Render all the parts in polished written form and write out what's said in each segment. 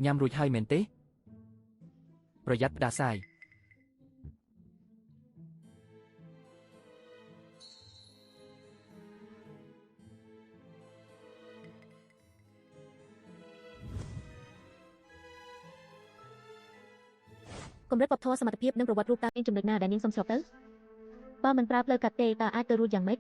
ញ៉ាំរួចហើយមែនទេប្រយ័ត្នផ្ដាសាយកម្រិតវប្បធម៌សមត្ថភាពនិងប្រវត្តិរូបតាមានចំណុចណាដែលនាងសុំស្របទៅបើមិនប្រើផ្លូវកាត់ទេតើអាចទៅរួចយ៉ាងម៉េច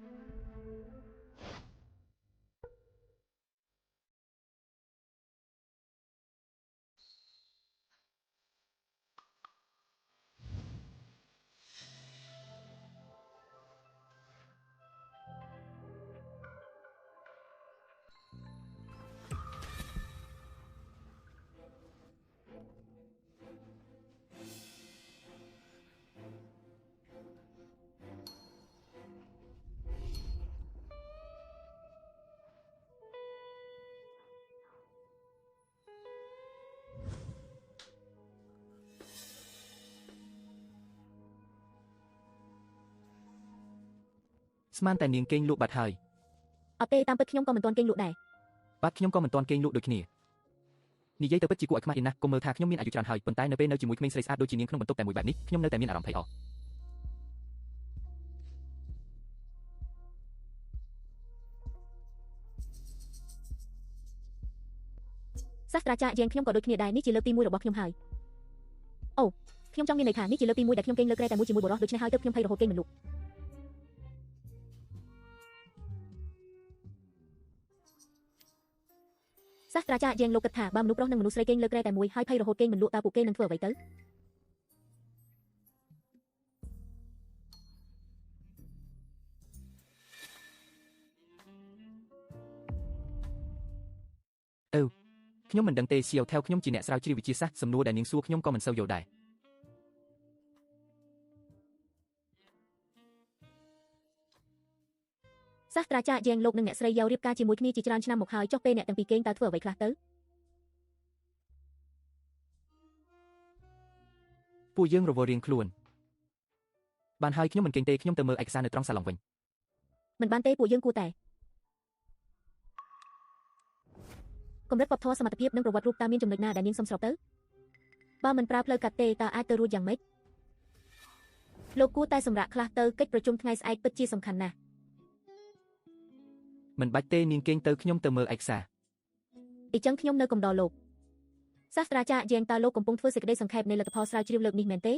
ស្មានតែនាងគេងលក់បាត់ហើយអត់ទេតាមពិតខ្ញុំក៏មិនទាន់គេងលក់ដែរបាទខ្ញុំក៏មិនទាន់គេងលក់ដូចគ្នានិយាយទៅពិតជាគួរឲ្យខ្មាស់ឯណាកុំមើលថាខ្ញុំមានអាយុច្រើនហើយប៉ុន្តែនៅពេលនៅជាមួយក្មេងស្រីស្អាតដូចជានាងក្នុងបន្ទប់តែមួយបែបនេះខ្ញុំនៅតែមានអារម្មណ៍ភ័យអស់សាស្ត្រាចារ្យយើងខ្ញុំក៏ដូចគ្នាដែរនេះជាលើកទី1របស់ខ្ញុំហើយអូខ្ញុំចង់មានន័យថានេះជាលើកទី1ដែលខ្ញុំគេងលើក្រែតែមួយជាមួយបុរសដូច្នេះហើយទើបខ្ញុំភ័យរហូតគេងមិនលក់សាស្ត្រាចារ្យយើងលោកគិតថាបើមនុស្សប្រុសនិងមនុស្សស្រីគេងលើក្រែតែមួយហើយភ័យរហូតគេងមិនលក់តើពួកគេនឹងធ្វើអ្វីទៅខ្ញុំមិនដឹងទេសៀវថែវខ្ញុំជាអ្នកស្រាវជ្រាវវិទ្យាសាស្ត្រសំណួរដែលនាងសួរខ្ញុំក៏មិនសូវយល់ដែរសាស្ត្រាចារ្យយើងលោកនិងអ្នកស្រីយករៀបការជាមួយគ្នាជាច្រើនឆ្នាំមកហើយចុះពេលអ្នកទាំងពីរគេងតើធ្វើអ្វីខ្លះទៅពួកយើងរវល់រៀងខ្លួនបានហើយខ្ញុំមិនគេងទេខ្ញុំទៅមើលឯកសារនៅត្រង់សាឡុងវិញមិនបានទេពួកយើងគួរតែកម្រិតវប្បធម៌សមត្ថភាពនិងប្រវត្តិរូបតើមានចំណុចណាដែលនាងសុំស្របទៅបើមិនប្រើផ្លូវកាត់ទេតើអាចទៅរួចយ៉ាងម៉េចលោកគួរតែសម្រាប់ខ្លះទៅកិច្ចប្រជុំថ្ងៃស្អែកពិតជាសំខាន់ណាស់មិនបាច់ទេនាងគេងទៅខ្ញុំទៅមើលឯកសារអញ្ចឹងខ្ញុំនៅកំដរលោកសាស្ត្រាចារ្យយើងតើលោកកំពុងធ្វើសេចក្តីសង្ខេបនៃលទ្ធផលស្រាវជ្រាវលើកនេះមែនទេ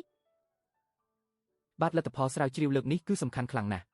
បាទលទ្ធផលស្រាវជ្រាវលើកនេះគឺសំខាន់ខ្លាំងណាស់